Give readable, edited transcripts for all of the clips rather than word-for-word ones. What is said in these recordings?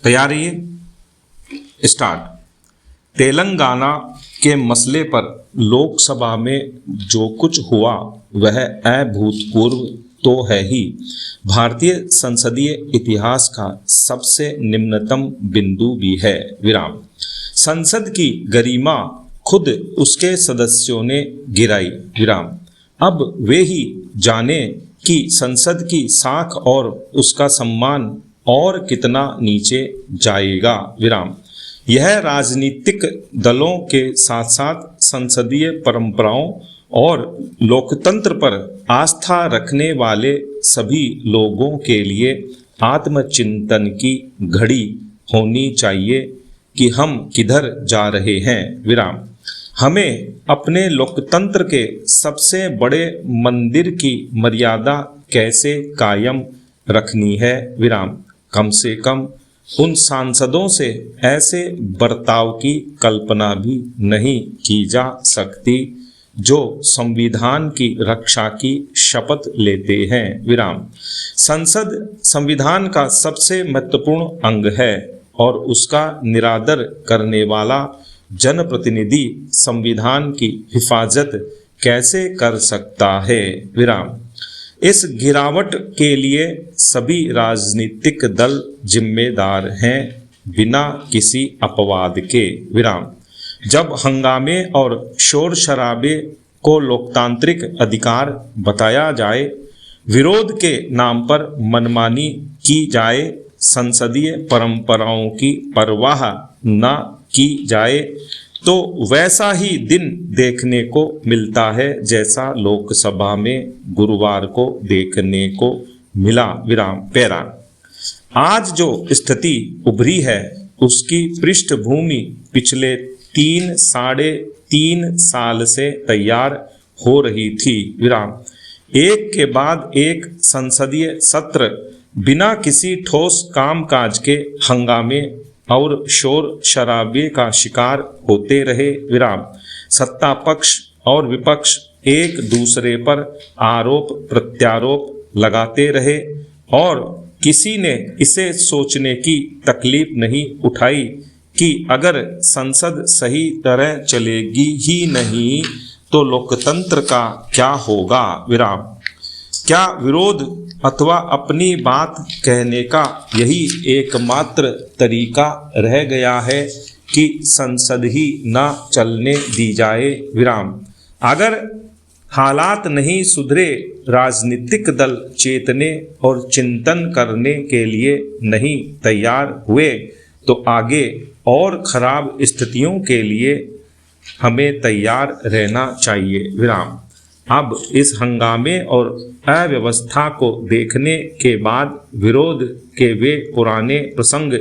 तैयार रहिए, स्टार्ट। तेलंगाना के मसले पर लोकसभा में जो कुछ हुआ वह अभूतपूर्व तो है ही, भारतीय संसदीय इतिहास का सबसे निम्नतम बिंदु भी है। विराम। संसद की गरिमा खुद उसके सदस्यों ने गिराई। विराम। अब वे ही जाने कि संसद की साख और उसका सम्मान और कितना नीचे जाएगा। विराम। यह राजनीतिक दलों के साथ साथ संसदीय परंपराओं और लोकतंत्र पर आस्था रखने वाले सभी लोगों के लिए आत्मचिंतन की घड़ी होनी चाहिए कि हम किधर जा रहे हैं। विराम। हमें अपने लोकतंत्र के सबसे बड़े मंदिर की मर्यादा कैसे कायम रखनी है। विराम। कम से कम उन सांसदों से ऐसे बर्ताव की कल्पना भी नहीं की जा सकती जो संविधान की रक्षा की शपथ लेते हैं। विराम। संसद संविधान का सबसे महत्वपूर्ण अंग है और उसका निरादर करने वाला जनप्रतिनिधि संविधान की हिफाजत कैसे कर सकता है। विराम। इस गिरावट के लिए सभी राजनीतिक दल जिम्मेदार हैं बिना किसी अपवाद के। विराम। जब हंगामे और शोर शराबे को लोकतांत्रिक अधिकार बताया जाए, विरोध के नाम पर मनमानी की जाए, संसदीय परंपराओं की परवाह न की जाए, तो वैसा ही दिन देखने को मिलता है जैसा लोकसभा में गुरुवार को देखने को मिला। विराम। पैरा। आज जो स्थिति उभरी है उसकी पृष्ठभूमि पिछले 3-3.5 साल से तैयार हो रही थी। विराम। एक के बाद एक संसदीय सत्र बिना किसी ठोस कामकाज के हंगामे और शोर शराबे का शिकार होते रहे। विराम। सत्ता पक्ष और विपक्ष एक दूसरे पर आरोप प्रत्यारोप लगाते रहे और किसी ने इसे सोचने की तकलीफ नहीं उठाई कि अगर संसद सही तरह चलेगी ही नहीं तो लोकतंत्र का क्या होगा। विराम। क्या विरोध अथवा अपनी बात कहने का यही एकमात्र तरीका रह गया है कि संसद ही न चलने दी जाए। विराम। अगर हालात नहीं सुधरे, राजनीतिक दल चेतने और चिंतन करने के लिए नहीं तैयार हुए, तो आगे और खराब स्थितियों के लिए हमें तैयार रहना चाहिए। विराम। अब इस हंगामे और अव्यवस्था को देखने के बाद विरोध के वे पुराने प्रसंग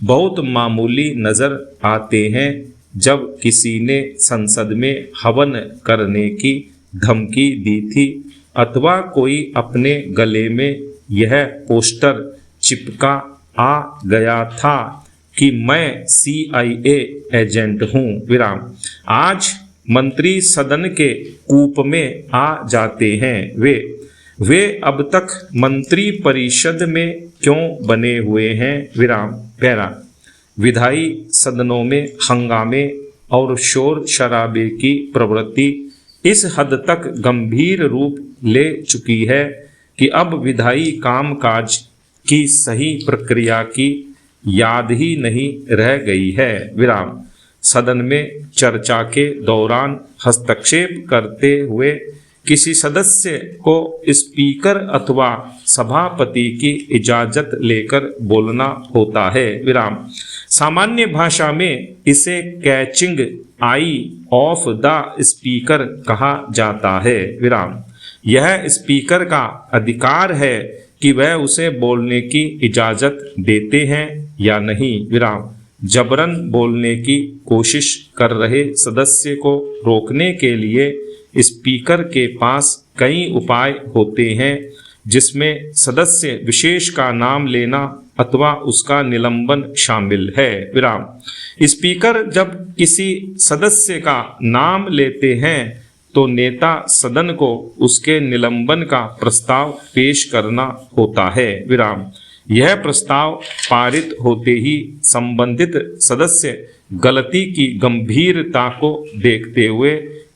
बहुत मामूली नजर आते हैं जब किसी ने संसद में हवन करने की धमकी दी थी अथवा कोई अपने गले में यह पोस्टर चिपका आ गया था कि मैं CIA एजेंट हूँ। विराम। आज मंत्री सदन के कूप में आ जाते हैं। वे अब तक मंत्री परिषद में क्यों बने हुए हैं। विराम। पैरा। विधायी सदनों में हंगामे और शोर शराबे की प्रवृत्ति इस हद तक गंभीर रूप ले चुकी है कि अब विधायी कामकाज की सही प्रक्रिया की याद ही नहीं रह गई है। विराम। सदन में चर्चा के दौरान हस्तक्षेप करते हुए किसी सदस्य को स्पीकर अथवा सभापति की इजाजत लेकर बोलना होता है। विराम। सामान्य भाषा में इसे catching I of the speaker कहा जाता है। विराम। यह स्पीकर का अधिकार है कि वह उसे बोलने की इजाजत देते हैं या नहीं। विराम। जबरन बोलने की कोशिश कर रहे सदस्य को रोकने के लिए स्पीकर के पास कई उपाय होते हैं जिसमें सदस्य विशेष का नाम लेना अथवा उसका निलंबन शामिल है। विराम। स्पीकर जब किसी सदस्य का नाम लेते हैं तो नेता सदन को उसके निलंबन का प्रस्ताव पेश करना होता है। विराम। यह प्रस्ताव पारित होते ही संबंधित सदस्य गलती की गंभीरता को देखते हुए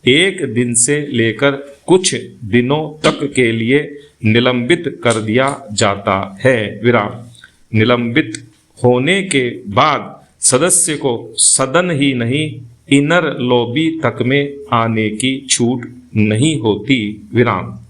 एक दिन से लेकर कुछ दिनों तक के लिए निलंबित कर दिया जाता है। विराम। निलंबित होने के बाद सदस्य को सदन ही नहीं इनर लॉबी तक में आने की छूट नहीं होती। विराम।